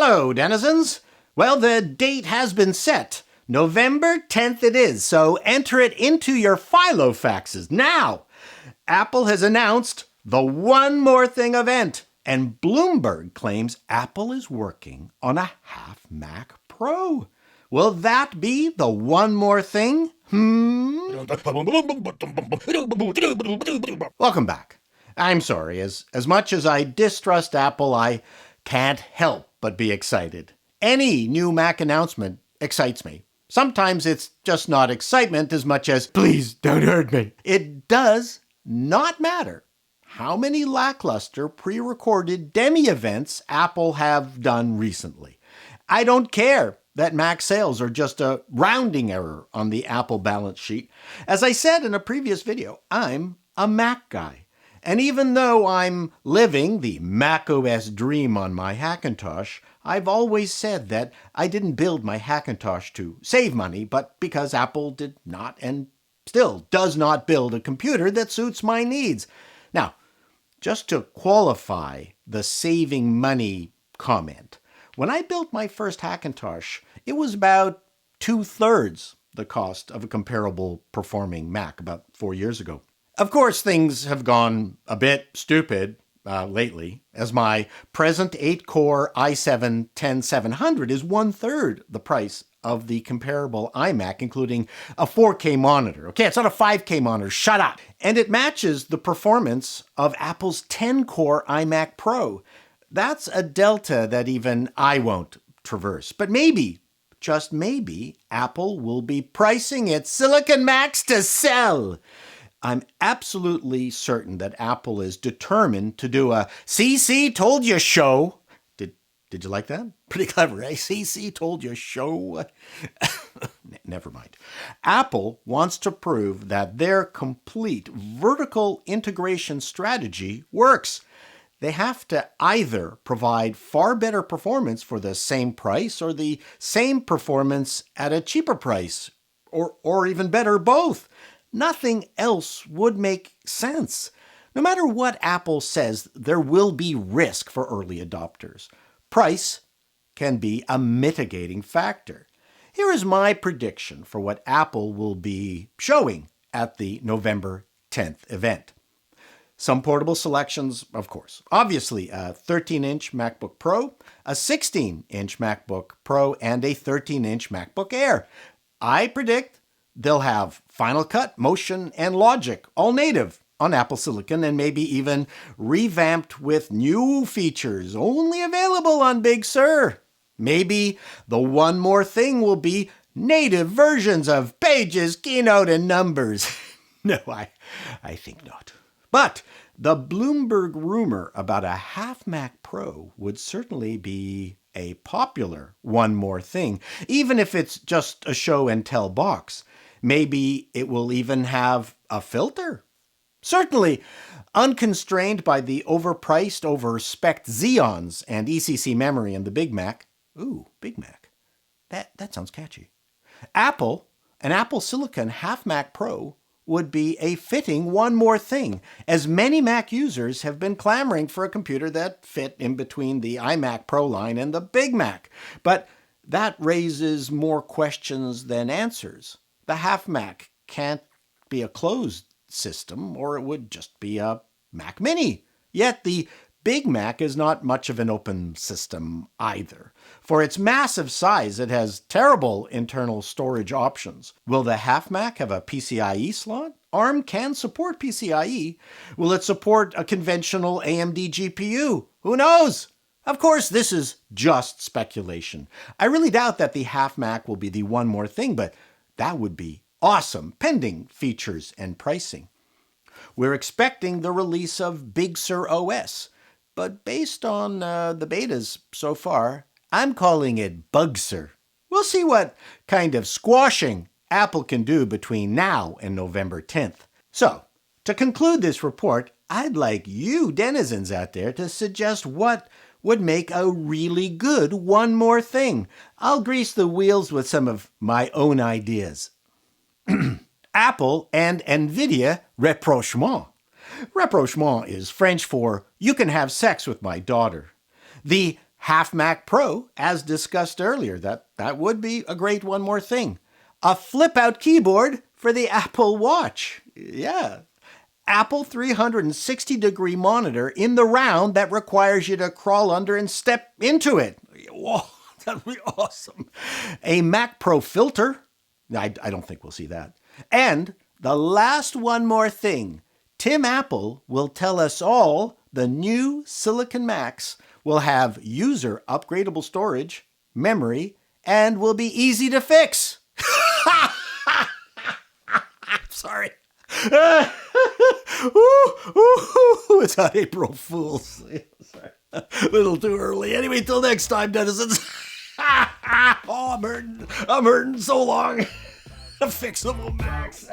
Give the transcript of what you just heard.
Hello, denizens. Well, the date has been set. November 10th it is, so enter it into your Filofaxes now. Apple has announced the One More Thing event, and Bloomberg claims Apple is working on a half Mac Pro. Will that be the one more thing? Welcome back. I'm sorry, as much as I distrust Apple, I can't help but be excited. Any new Mac announcement excites me. Sometimes it's just not excitement as much as, please don't hurt me. It does not matter how many lackluster pre-recorded demi-events Apple have done recently. I don't care that Mac sales are just a rounding error on the Apple balance sheet. As I said in a previous video, I'm a Mac guy. And even though I'm living the macOS dream on my Hackintosh, I've always said that I didn't build my Hackintosh to save money, but because Apple did not and still does not build a computer that suits my needs. Now, just to qualify the saving money comment, when I built my first Hackintosh, it was about 2/3 the cost of a comparable performing Mac about 4 years ago. Of course, things have gone a bit stupid lately, as my present 8-core i7-10700 is 1/3 the price of the comparable iMac, including a 4K monitor. Okay, it's not a 5K monitor, shut up! And it matches the performance of Apple's 10-core iMac Pro. That's a delta that even I won't traverse. But maybe, just maybe, Apple will be pricing its Silicon Macs to sell. I'm absolutely certain that Apple is determined to do a CC told you show. Did you like that? Pretty clever, eh? CC told you show. Never mind. Apple wants to prove that their complete vertical integration strategy works. They have to either provide far better performance for the same price or the same performance at a cheaper price, or even better, both. Nothing else would make sense. No matter what Apple says, there will be risk for early adopters. Price can be a mitigating factor. Here is my prediction for what Apple will be showing at the November 10th event. Some portable selections, of course. Obviously, a 13-inch MacBook Pro, a 16-inch MacBook Pro, and a 13-inch MacBook Air. I predict they'll have Final Cut, Motion, and Logic, all native on Apple Silicon, and maybe even revamped with new features only available on Big Sur. Maybe the one more thing will be native versions of Pages, Keynote, and Numbers. No, I think not. But the Bloomberg rumor about a half Mac Pro would certainly be a popular one more thing, even if it's just a show and tell box. Maybe it will even have a filter. Certainly, unconstrained by the overpriced, over-spec'd Xeons and ECC memory in the Big Mac. Ooh, Big Mac. That sounds catchy. An Apple Silicon half Mac Pro would be a fitting one more thing, as many Mac users have been clamoring for a computer that fit in between the iMac Pro line and the Big Mac. But that raises more questions than answers. The half Mac can't be a closed system, or it would just be a Mac Mini. Yet the Big Mac is not much of an open system either. For its massive size, it has terrible internal storage options. Will the half Mac have a PCIe slot? ARM can support PCIe. Will it support a conventional AMD GPU? Who knows? Of course, this is just speculation. I really doubt that the half Mac will be the one more thing, but that would be awesome, pending features and pricing. We're expecting the release of Big Sur OS, but based on the betas so far, I'm calling it Bug Sur. We'll see what kind of squashing Apple can do between now and November 10th. So, to conclude this report, I'd like you denizens out there to suggest what would make a really good one more thing. I'll grease the wheels with some of my own ideas. Apple and NVIDIA rapprochement. Rapprochement is French for, you can have sex with my daughter. The half Mac Pro, as discussed earlier. That would be a great one more thing. A flip-out keyboard for the Apple Watch. Yeah. Apple 360-degree monitor in the round that requires you to crawl under and step into it. Whoa, that'd be awesome. A Mac Pro filter. I don't think we'll see that. And the last one more thing. Tim Apple will tell us all the new Silicon Macs will have user upgradable storage, memory, and will be easy to fix. Sorry. It's on April Fool's. Sorry. A little too early. Anyway, till next time, denizens. Oh, I'm hurting so long. Fixable Macs.